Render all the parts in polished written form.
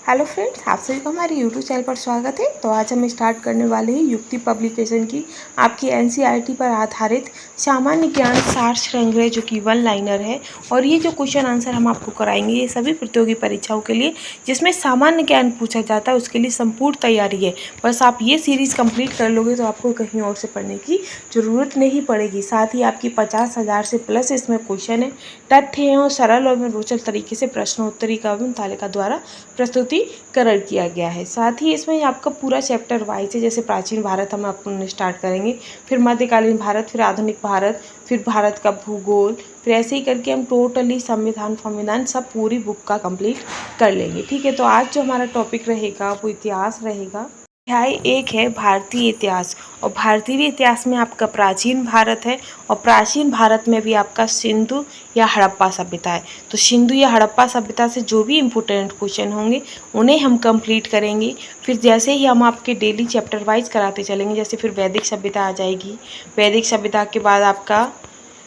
Hello friends, आप सभी को हमारे यूट्यूब चैनल पर स्वागत है। तो आज हम स्टार्ट करने वाले हैं युक्ति पब्लिकेशन की आपकी एनसीईआरटी पर आधारित सामान्य ज्ञान सार श्रृंखला जो कि वन लाइनर है। और ये जो क्वेश्चन आंसर हम आपको कराएंगे ये सभी प्रतियोगी परीक्षाओं के लिए जिसमें सामान्य ज्ञान पूछा जाता है उसके लिए संपूर्ण तैयारी है। बस आप ये सीरीज़ कंप्लीट कर लोगे तो आपको कहीं और से पढ़ने की ज़रूरत नहीं पड़ेगी। साथ ही आपकी 50,000 से प्लस इसमें क्वेश्चन है, तथ्य हैं और सरल और रोचक तरीके से प्रश्नोत्तरी का तालिका द्वारा प्रस्तुतिकरण किया गया है। साथ ही इसमें आपका पूरा चैप्टर वाइज है, जैसे प्राचीन भारत हम आपको स्टार्ट करेंगे, फिर मध्यकालीन भारत, फिर आधुनिक भारत, फिर भारत का भूगोल, फिर ऐसे ही करके हम टोटली संविधान सब पूरी बुक का कंप्लीट कर लेंगे। ठीक है, तो आज जो हमारा टॉपिक रहेगा वो इतिहास रहेगा। अध्याय 1 है भारतीय इतिहास, और भारतीय इतिहास में आपका प्राचीन भारत है और प्राचीन भारत में भी आपका सिंधु या हड़प्पा सभ्यता है। तो सिंधु या हड़प्पा सभ्यता से जो भी इम्पोर्टेंट क्वेश्चन होंगे उन्हें हम कंप्लीट करेंगे। फिर जैसे ही हम आपके डेली चैप्टर वाइज कराते चलेंगे, जैसे फिर वैदिक सभ्यता आ जाएगी, वैदिक सभ्यता के बाद आपका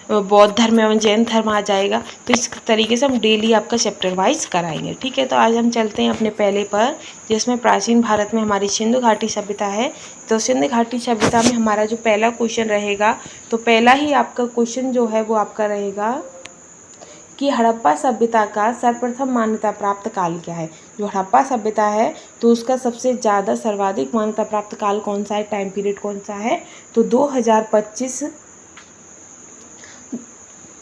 बौद्ध धर्म एवं जैन धर्म आ जाएगा। तो इस तरीके से हम डेली आपका चैप्टर वाइज कराएंगे। ठीक है, तो आज हम चलते हैं अपने पहले पर, जिसमें प्राचीन भारत में हमारी सिंधु घाटी सभ्यता है। तो सिंधु घाटी सभ्यता में हमारा जो पहला क्वेश्चन रहेगा, तो पहला ही आपका क्वेश्चन जो है वो आपका रहेगा कि हड़प्पा सभ्यता का सर्वप्रथम मान्यता प्राप्त काल क्या है। जो हड़प्पा सभ्यता है तो उसका सबसे ज़्यादा सर्वाधिक मान्यता प्राप्त काल कौन सा है, टाइम पीरियड कौन सा है, तो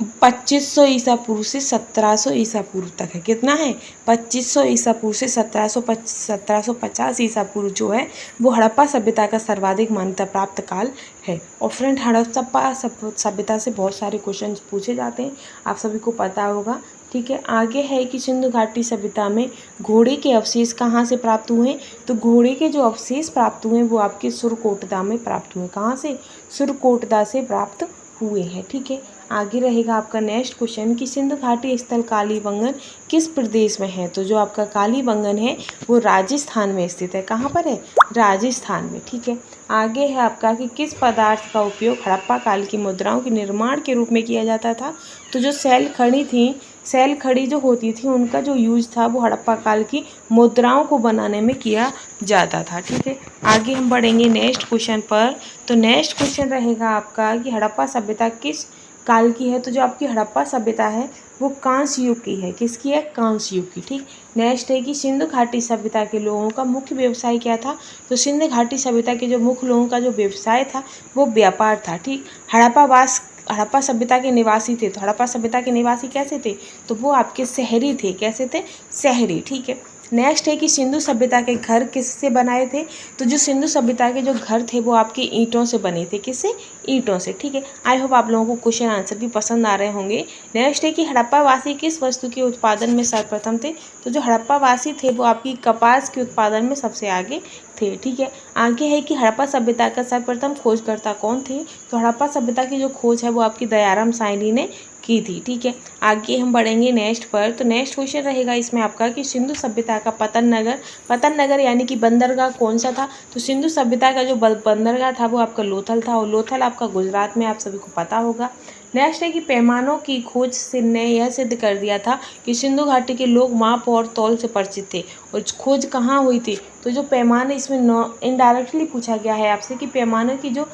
2500 ईसा पूर्व से 1700 ईसा पूर्व तक है। कितना है, 2500 ईसा पूर्व से 1750 ईसा पूर्व जो है वो हड़प्पा सभ्यता का सर्वाधिक मान्यता प्राप्त काल है। और फ्रेंड, हड़प्पा सभ्यता से बहुत सारे क्वेश्चन पूछे जाते हैं, आप सभी को पता होगा। ठीक है, आगे है कि सिंधु घाटी सभ्यता में घोड़े के अवशेष कहाँ से प्राप्त हुए। तो घोड़े के जो अवशेष प्राप्त हुए वो आपके सुरकोटदा में प्राप्त हुए। कहाँ से, सुरकोटदा से प्राप्त हुए हैं। ठीक है, आगे रहेगा आपका नेक्स्ट क्वेश्चन कि सिंधु घाटी स्थल कालीबंगन किस प्रदेश में है। तो जो आपका कालीबंगन है वो राजस्थान में स्थित है। कहाँ पर है, राजस्थान में। ठीक है, आगे है आपका कि किस पदार्थ का उपयोग हड़प्पा काल की मुद्राओं के निर्माण के रूप में किया जाता था। तो जो सैल खड़ी जो होती थी उनका जो यूज था वो हड़प्पा काल की मुद्राओं को बनाने में किया जाता था। ठीक है, आगे हम बढ़ेंगे नेक्स्ट क्वेश्चन पर। तो नेक्स्ट क्वेश्चन रहेगा आपका कि हड़प्पा सभ्यता किस काल की है। तो जो आपकी हड़प्पा सभ्यता है वो कांस्य युग की है। किसकी है, कांस्य युग की। ठीक, नेक्स्ट है कि सिंधु घाटी सभ्यता के लोगों का मुख्य व्यवसाय क्या था। तो सिंधु घाटी सभ्यता के जो मुख्य लोगों का जो व्यवसाय था वो व्यापार था। ठीक, हड़प्पा सभ्यता के निवासी थे। तो हड़प्पा सभ्यता के निवासी कैसे थे, तो वो आपके शहरी थे। कैसे थे, शहरी। ठीक है, नेक्स्ट है कि सिंधु सभ्यता के घर किससे बनाए थे। तो जो सिंधु सभ्यता के जो घर थे वो आपके ईंटों से बने थे। किससे, ईंटों से। ठीक है, आई होप आप लोगों को क्वेश्चन आंसर भी पसंद आ रहे होंगे। नेक्स्ट है कि हड़प्पा वासी किस वस्तु के उत्पादन में सर्वप्रथम थे। तो जो हड़प्पा वासी थे वो आपकी कपास के उत्पादन में सबसे आगे थे। ठीक है, आगे है कि हड़प्पा सभ्यता का सर्वप्रथम खोजकर्ता कौन थे। तो हड़प्पा सभ्यता की जो खोज है वो आपकी दयाराम साहनी ने की थी। ठीक है, आगे हम बढ़ेंगे नेक्स्ट पर। तो नेक्स्ट क्वेश्चन रहेगा इसमें आपका कि सिंधु सभ्यता का पतन नगर यानी कि बंदरगाह कौन सा था। तो सिंधु सभ्यता का जो बंदरगाह था वो आपका लोथल था, और लोथल आपका गुजरात में, आप सभी को पता होगा। नेक्स्ट है कि पैमानों की खोज ने यह सिद्ध कर दिया था कि सिंधु घाटी के लोग माप और तौल से परिचित थे। और खोज कहाँ हुई थी, तो जो पैमाने, इसमें इनडायरेक्टली पूछा गया है आपसे कि पैमाने की जो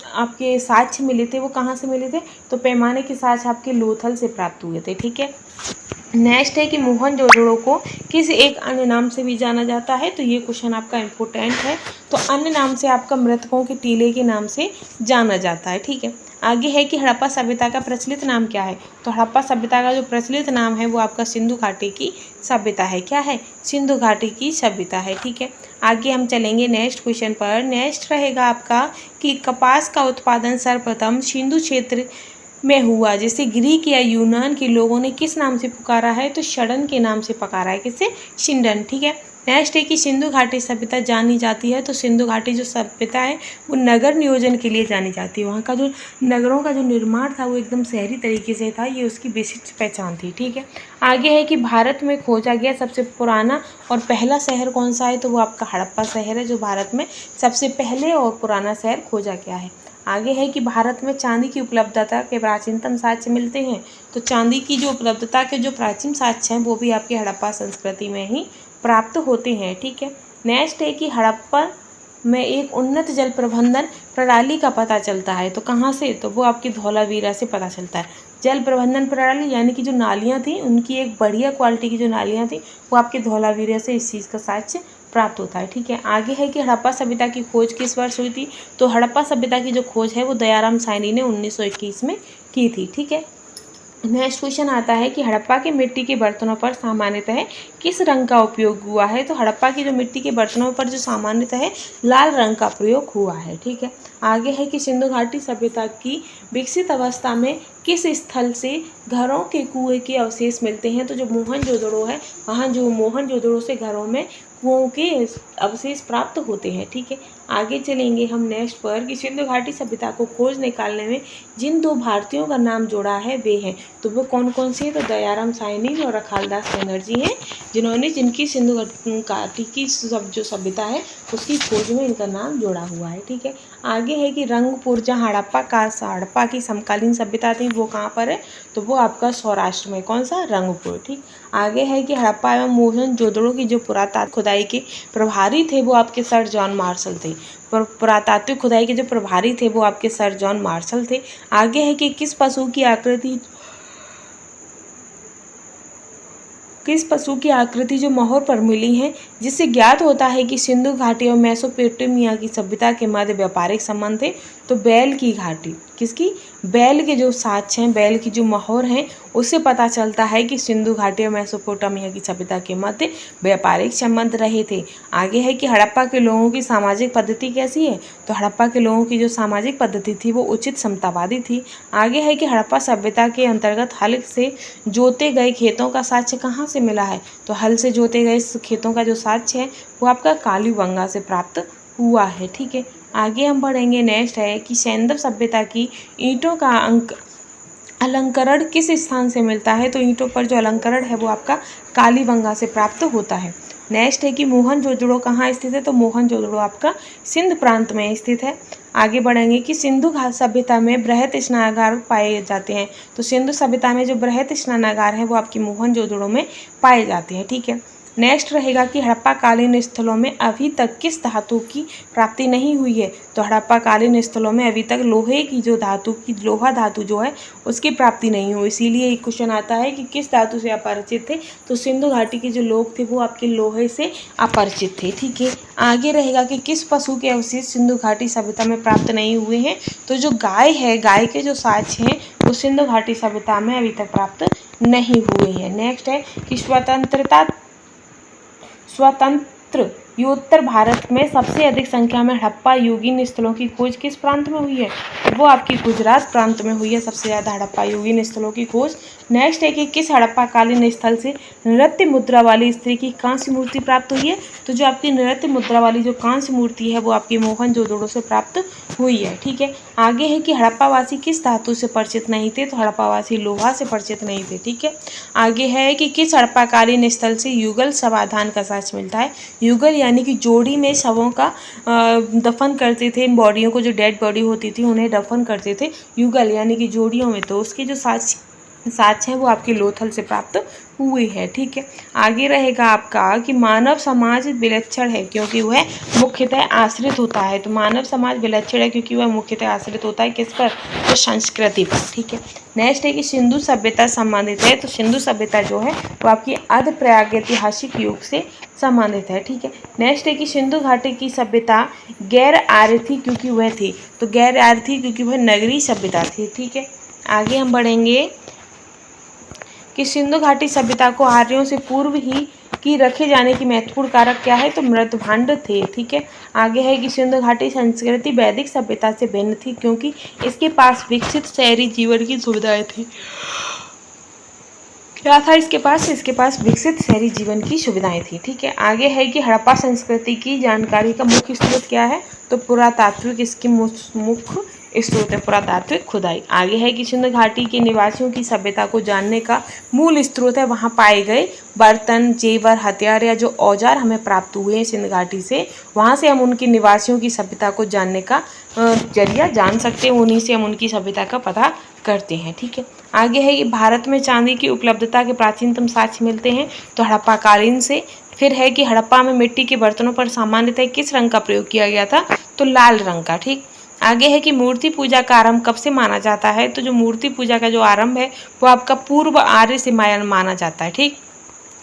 आपके साक्ष्य मिले थे वो कहाँ से मिले थे। तो पैमाने के साक्ष्य आपके लोथल से प्राप्त हुए थे। ठीक है, नेक्स्ट है कि मोहनजोदड़ो को किस एक अन्य नाम से भी जाना जाता है। तो ये क्वेश्चन आपका इम्पोर्टेंट है। तो अन्य नाम से आपका मृतकों के टीले के नाम से जाना जाता है। ठीक है, आगे है कि हड़प्पा सभ्यता का प्रचलित नाम क्या है। तो हड़प्पा सभ्यता का जो प्रचलित नाम है वो आपका सिंधु घाटी की सभ्यता है। क्या है, सिंधु घाटी की सभ्यता है। ठीक है, आगे हम चलेंगे नेक्स्ट क्वेश्चन पर। नेक्स्ट रहेगा आपका कि कपास का उत्पादन सर्वप्रथम सिंधु क्षेत्र में हुआ, जैसे ग्रीक या यूनान के लोगों ने किस नाम से पुकारा है। तो षडन के नाम से पुकारा है। किससे, शिंडन। ठीक है, नेक्स्ट है कि सिंधु घाटी सभ्यता जानी जाती है। तो सिंधु घाटी जो सभ्यता है वो नगर नियोजन के लिए जानी जाती है। वहाँ का जो नगरों का जो निर्माण था वो एकदम शहरी तरीके से था, ये उसकी विशिष्ट पहचान थी। ठीक है, आगे है कि भारत में खोजा गया सबसे पुराना और पहला शहर कौन सा है। तो वो आपका हड़प्पा शहर है, जो भारत में सबसे पहले और पुराना शहर खोजा गया है। आगे है कि भारत में चांदी की उपलब्धता के प्राचीनतम साक्ष्य मिलते हैं। तो चांदी की जो उपलब्धता के जो प्राचीन साक्ष्य हैं वो भी आपकी हड़प्पा संस्कृति में ही प्राप्त होते हैं। ठीक है, नेक्स्ट है कि हड़प्पा में एक उन्नत जल प्रबंधन प्रणाली का पता चलता है। तो कहाँ से? तो वो आपकी धौलावीरा से पता चलता है। जल प्रबंधन प्रणाली यानी कि जो नालियाँ थी उनकी एक बढ़िया क्वालिटी की जो नालियाँ थी वो आपके धौलावीरा से इस चीज़ का साक्ष्य प्राप्त होता है। ठीक है, आगे है कि हड़प्पा सभ्यता की खोज किस वर्ष हुई थी? तो हड़प्पा सभ्यता की जो खोज है वो दयाराम साहनी ने 1921 में की थी। ठीक है, नेक्स्ट क्वेश्चन आता है कि हड़प्पा के मिट्टी के बर्तनों पर सामान्यतः किस रंग का उपयोग हुआ है? तो हड़प्पा की जो मिट्टी के बर्तनों पर जो सामान्यतः लाल रंग का प्रयोग हुआ है। ठीक है, आगे है कि सिंधु घाटी सभ्यता की विकसित अवस्था में किस स्थल से घरों के कुएं के अवशेष मिलते हैं? तो जो मोहनजोदड़ो है वहाँ जो मोहनजोदड़ो से घरों में कुओं के अवशेष प्राप्त होते हैं। ठीक है, आगे चलेंगे हम नेक्स्ट पर कि सिंधु घाटी सभ्यता को खोज निकालने में जिन दो भारतीयों का नाम जोड़ा है वे हैं। तो वो कौन कौन से हैं? तो दयाराम साहनी और रखालदास बनर्जी हैं, जिनकी सिंधु घाटी की जो सभ्यता है उसकी खोज में इनका नाम जोड़ा हुआ है। ठीक है, आगे है कि रंगपुर जहाँ हड़प्पा की समकालीन सभ्यता थी वो कहाँ पर है? तो वो आपका सौराष्ट्र में। कौन सा? रंगपुर। ठीक, आगे है कि हड़प्पा एवं मोहनजोदड़ो की जो पुरातात्विक खुदाई के प्रभारी थे वो आपके सर जॉन मार्शल थे। पुरातात्विक खुदाई के जो प्रभारी थे वो आपके सर जॉन मार्शल थे। आगे है कि किस पशु की आकृति जो मोहर पर मिली है जिससे ज्ञात होता है कि सिंधु घाटी और मेसोपोटामिया की सभ्यता के मध्य व्यापारिक संबंध थे? तो बैल की घाटी। किसकी? बैल के जो साक्ष्य हैं, बैल की जो मोहर हैं उससे पता चलता है कि सिंधु घाटी और मेसोपोटामिया की सभ्यता के मध्य व्यापारिक संबंध रहे थे। आगे है कि हड़प्पा के लोगों की सामाजिक पद्धति कैसी है? तो हड़प्पा के लोगों की जो सामाजिक पद्धति थी वो उचित समतावादी थी। आगे है कि हड़प्पा सभ्यता के अंतर्गत हल से जोते गए खेतों का साक्ष्य कहाँ से मिला है? तो हल से जोते गए खेतों का जो साक्ष्य है वो आपका कालीबंगा से प्राप्त हुआ है। ठीक है, आगे हम बढ़ेंगे। नेक्स्ट है कि सैंधव सभ्यता की ईंटों का अलंकरण किस स्थान से मिलता है? तो ईंटों पर जो अलंकरण है वो आपका कालीबंगा से प्राप्त होता है। नेक्स्ट है कि मोहनजोदड़ो कहाँ स्थित है? तो मोहनजोदड़ो आपका सिंध प्रांत में स्थित है। आगे बढ़ेंगे कि सिंधु सभ्यता में बृहत स्नानागार पाए जाते हैं। तो सिंधु सभ्यता में जो बृहत स्नानागार हैं वो आपकी मोहनजोदड़ो में पाए जाते हैं। ठीक है, नेक्स्ट रहेगा कि हड़प्पा कालीन स्थलों में अभी तक किस धातु की प्राप्ति नहीं हुई है? तो हड़प्पा कालीन स्थलों में अभी तक लोहे की जो धातु की लोहा धातु जो है उसकी प्राप्ति नहीं हुई। इसीलिए एक क्वेश्चन आता है कि किस धातु से अपरिचित थे? तो सिंधु घाटी के जो लोग थे वो आपके लोहे से अपरिचित थे। ठीक है, आगे रहेगा कि किस पशु के अवशेष सिंधु घाटी सभ्यता में प्राप्त नहीं हुए हैं? तो जो गाय है, गाय के जो साक्ष्य हैं वो सिंधु घाटी सभ्यता में अभी तक प्राप्त नहीं हुए हैं। नेक्स्ट है कि स्वतंत्रोत्तर भारत में सबसे अधिक संख्या में हड़प्पा युगीन स्थलों की खोज किस प्रांत में हुई है? वो आपकी गुजरात प्रांत में हुई है सबसे ज़्यादा हड़प्पा युगीन स्थलों की खोज। नेक्स्ट है कि किस हड़प्पा कालीन स्थल से नृत्य मुद्रा वाली स्त्री की कांस्य मूर्ति प्राप्त हुई है? तो जो आपकी नृत्य मुद्रा वाली जो कांस्य मूर्ति है वो आपकी मोहनजोदड़ो से प्राप्त हुई है। ठीक है, आगे है कि हड़प्पावासी किस धातु से परिचित नहीं थे? तो हड़प्पावासी लोहा से परिचित नहीं थे। ठीक है, आगे है कि किस हड़प्पा कालीन स्थल से युगल समाधान का साक्ष्य मिलता है? युगल यानी कि जोड़ी में शवों का दफन करते थे। बॉडियों को जो डेड बॉडी होती थी उन्हें दफन करते थे युगल यानी कि जोड़ियों में। तो उसके जो साक्ष्य है वो आपके लोथल से प्राप्त हुए हैं। ठीक है, आगे रहेगा आपका कि मानव समाज विलक्षण है क्योंकि वह मुख्यतः आश्रित होता है। तो मानव समाज विलक्षण है क्योंकि वह मुख्यतः आश्रित होता है किस पर? तो संस्कृति पर। ठीक है, नेक्स्ट है कि सिंधु सभ्यता संबंधित है। तो सिंधु सभ्यता जो है वो आपकी अर्ध प्रागैतिहासिक युग से संबंधित है। ठीक है, नेक्स्ट है कि सिंधु घाटी की सभ्यता गैर आर्य थी क्योंकि वह थी। तो गैर आर्य थी क्योंकि वह नगरीय सभ्यता थी। ठीक है, आगे हम बढ़ेंगे कि सिंधु घाटी सभ्यता को आर्यों से पूर्व ही की रखे जाने की महत्वपूर्ण कारक क्या है? तो मृदभांड थे। ठीक है, आगे है कि सिंधु घाटी संस्कृति वैदिक सभ्यता से भिन्न थी क्योंकि इसके पास विकसित शहरी जीवन की सुविधाएं थी। क्या था इसके पास विकसित शहरी जीवन की सुविधाएं थी। ठीक है, आगे है कि हड़प्पा संस्कृति की जानकारी का मुख्य स्रोत क्या है? तो पुरातात्विक इसकी मुख्य स्रोत है पुरातात्विक खुदाई। आगे है कि सिंधु घाटी के निवासियों की सभ्यता को जानने का मूल स्रोत है वहाँ पाए गए बर्तन, जेवर, हथियार या जो औजार हमें प्राप्त हुए हैं सिंधु घाटी से, वहाँ से हम उनकी निवासियों की सभ्यता को जानने का जरिया जान सकते हैं। उन्हीं से हम उनकी सभ्यता का पता करते हैं। ठीक है, आगे है कि भारत में चांदी की उपलब्धता के प्राचीनतम साक्ष्य मिलते हैं। तो हड़प्पा कालीन से फिर है कि हड़प्पा में मिट्टी के बर्तनों पर सामान्यतः किस रंग का प्रयोग किया गया था, तो लाल रंग का। ठीक, आगे है कि मूर्ति पूजा का आरंभ कब से माना जाता है, तो जो मूर्ति पूजा का जो आरंभ है वो आपका पूर्व आर्य से माना जाता है। ठीक,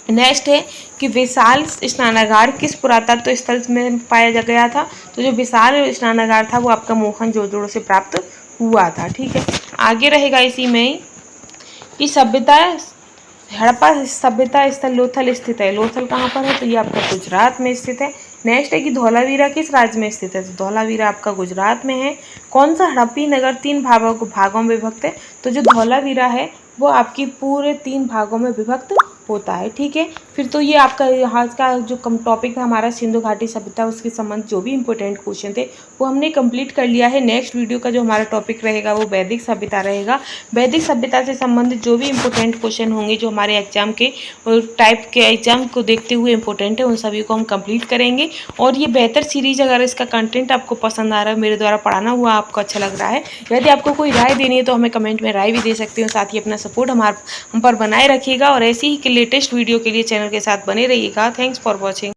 नेक्स्ट है कि विशाल स्नानागार किस पुरातत्व स्थल में पाया गया था, तो जो विशाल स्नानागार था वो आपका मोहनजोदड़ो से प्राप्त हुआ था। ठीक है, आगे रहेगा इसी में कि सभ्यता हड़प्पा सभ्यता स्थल लोथल स्थित है। लोथल कहाँ पर है, तो ये आपका गुजरात में स्थित है। नेक्स्ट है कि धौलावीरा किस राज्य में स्थित है, तो धौलावीरा आपका गुजरात में है। कौन सा हड़प्पी नगर 3 भागों में विभक्त है, तो जो धौलावीरा है वो आपकी पूरे 3 भागों में विभक्त होता है। ठीक है, फिर तो ये आपका यहाँ का जो टॉपिक था हमारा सिंधु घाटी सभ्यता, उसके संबंध जो भी इंपॉर्टेंट क्वेश्चन थे वो हमने कंप्लीट कर लिया है। नेक्स्ट वीडियो का जो हमारा टॉपिक रहेगा वो वैदिक सभ्यता रहेगा। वैदिक सभ्यता से संबंधित जो भी इंपॉर्टेंट क्वेश्चन होंगे जो हमारे एग्जाम के टाइप के एग्जाम को देखते हुए इंपॉर्टेंट है, उन सभी को हम कंप्लीट करेंगे। और ये बेहतर सीरीज, अगर इसका कंटेंट आपको पसंद आ रहा है, मेरे द्वारा पढ़ाना हुआ आपको अच्छा लग रहा है, यदि आपको कोई राय देनी है तो हमें कमेंट में राय भी दे सकते हो। साथ ही अपना सपोर्ट हम पर बनाए रखिएगा और ऐसी ही लेटेस्ट वीडियो के लिए चैनल के साथ बने रहिएगा। Thanks for watching.